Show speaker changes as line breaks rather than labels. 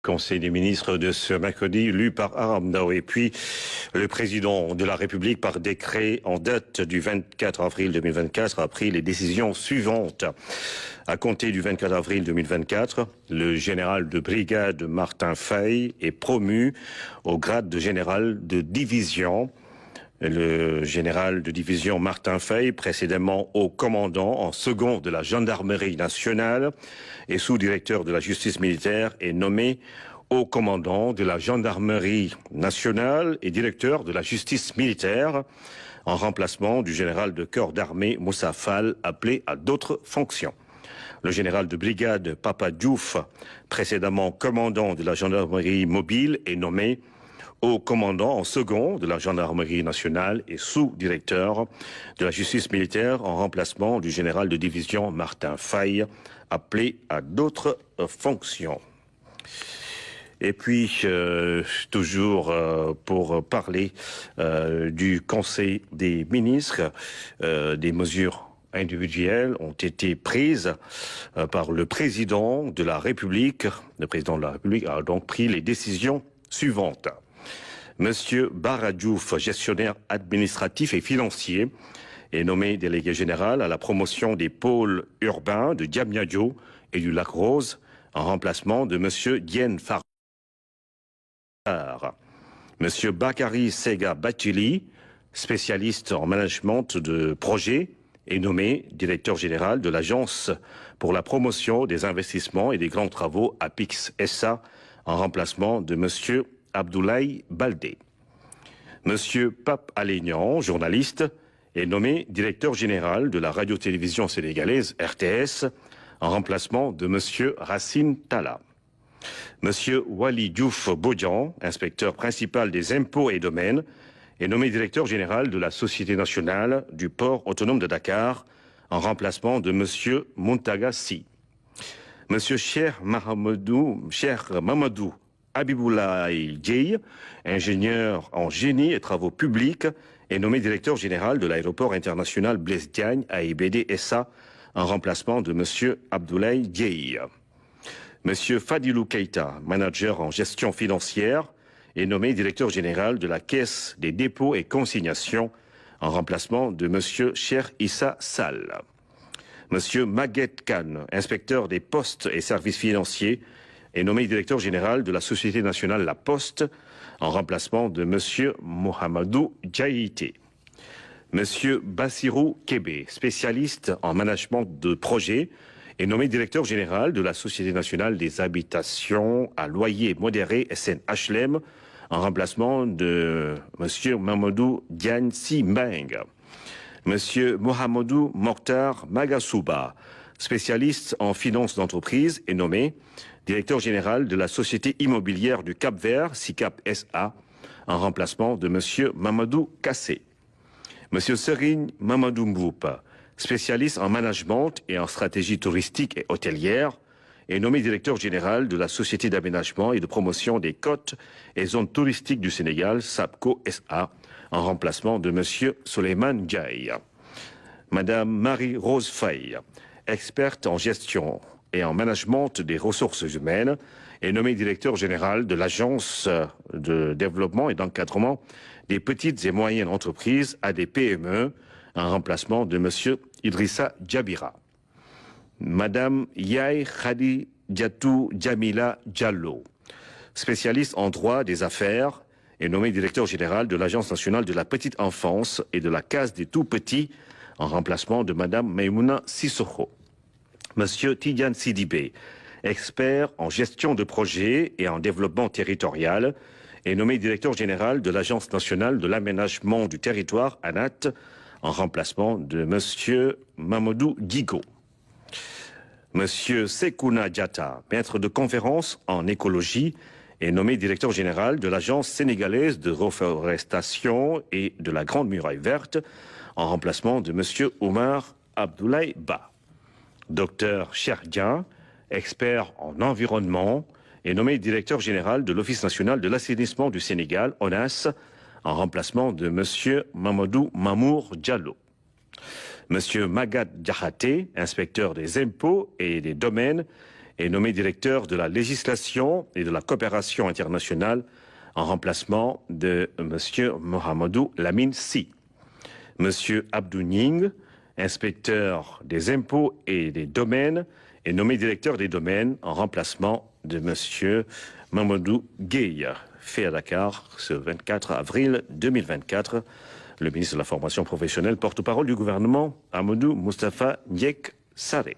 Conseil des ministres de ce mercredi, lu par Aram Ndao. Et puis, le président de la République, par décret en date du 24 avril 2024, a pris les décisions suivantes. À compter du 24 avril 2024, le général de brigade Martin Faye est promu au grade de général de division. Le général de division Martin Faye, précédemment haut commandant en second de la gendarmerie nationale et sous-directeur de la justice militaire, est nommé haut commandant de la gendarmerie nationale et directeur de la justice militaire, en remplacement du général de corps d'armée Moussa Fall, appelé à d'autres fonctions. Le général de brigade Papa Diouf, précédemment commandant de la gendarmerie mobile, est nommé haut commandant en second de la gendarmerie nationale et sous-directeur de la justice militaire en remplacement du général de division Martin Faye, appelé à d'autres fonctions. Et puis, toujours pour parler du Conseil des ministres, des mesures individuelles ont été prises par le président de la République. Le président de la République a donc pris les décisions suivantes. Monsieur Bara Diouf, gestionnaire administratif et financier, est nommé délégué général à la promotion des pôles urbains de Diamniadio et du Lac Rose, en remplacement de monsieur Diène Farrar. Monsieur Bakary Sega Batili, spécialiste en management de projet, est nommé directeur général de l'Agence pour la promotion des investissements et des grands travaux APIX SA, en remplacement de monsieur Abdoulaye Baldé. Monsieur Pape Alénian, journaliste, est nommé directeur général de la radio-télévision sénégalaise RTS en remplacement de monsieur Racine Talla. Monsieur Wali Diouf Bodian, inspecteur principal des impôts et domaines, est nommé directeur général de la Société nationale du port autonome de Dakar en remplacement de monsieur Muntaga Sy. Monsieur Cheikh Mamadou Habiboulaye Dieye, ingénieur en génie et travaux publics, est nommé directeur général de l'aéroport international Blaise Diagne AIBD SA en remplacement de monsieur Abdoulaye Dieye. Monsieur Fadilou Keita, manager en gestion financière, est nommé directeur général de la Caisse des dépôts et consignations en remplacement de monsieur Cheikh Issa Sall. Monsieur Maguette Khan, inspecteur des postes et services financiers, est nommé directeur général de la Société nationale La Poste en remplacement de monsieur Mohamedou Djaïté. Monsieur Bassirou Kébé, spécialiste en management de projet, est nommé directeur général de la Société nationale des habitations à loyer modéré SNHLM en remplacement de monsieur Mamadou Diagne Sy Mbeng. Monsieur Mohamedou Mokhtar Magasouba, spécialiste en finances d'entreprise, est nommé directeur général de la Société immobilière du Cap-Vert, SICAP SA, en remplacement de monsieur Mamadou Kassé. Monsieur Serigne Mamadou Mboup, spécialiste en management et en stratégie touristique et hôtelière, est nommé directeur général de la Société d'aménagement et de promotion des côtes et zones touristiques du Sénégal, SAPCO SA, en remplacement de monsieur Souleymane Ndiaye. Madame Marie-Rose Faye, experte en gestion et en management des ressources humaines, est nommée directeur général de l'Agence de développement et d'encadrement des petites et moyennes entreprises ADPME, en remplacement de monsieur Idrissa Djabira. Madame Yaye Khadi Diatou Djamila Diallo, spécialiste en droit des affaires, est nommée directeur général de l'Agence nationale de la petite enfance et de la case des tout-petits, en remplacement de madame Maïmouna Sissoko. Monsieur Tidiane Sidibé, expert en gestion de projets et en développement territorial, est nommé directeur général de l'Agence nationale de l'aménagement du territoire, ANAT, en remplacement de monsieur Mamadou Guigo. Monsieur Sekouna Diatta, maître de conférence en écologie, est nommé directeur général de l'Agence sénégalaise de reforestation et de la Grande Muraille Verte, en remplacement de monsieur Omar Abdoulaye Ba. Docteur Cherdian, expert en environnement, est nommé directeur général de l'Office national de l'assainissement du Sénégal, ONAS, en remplacement de monsieur Mamadou Mamour Diallo. Monsieur Magat Diakhaté, inspecteur des impôts et des domaines, est nommé directeur de la législation et de la coopération internationale en remplacement de M. Mohamedou Lamine Sy. M. Abdou Ning, inspecteur des impôts et des domaines, est nommé directeur des domaines en remplacement de M. Mamadou Gueye, fait à Dakar ce 24 avril 2024. Le ministre de la formation professionnelle, porte-parole du gouvernement, Amadou Moustapha Ndiek Saré.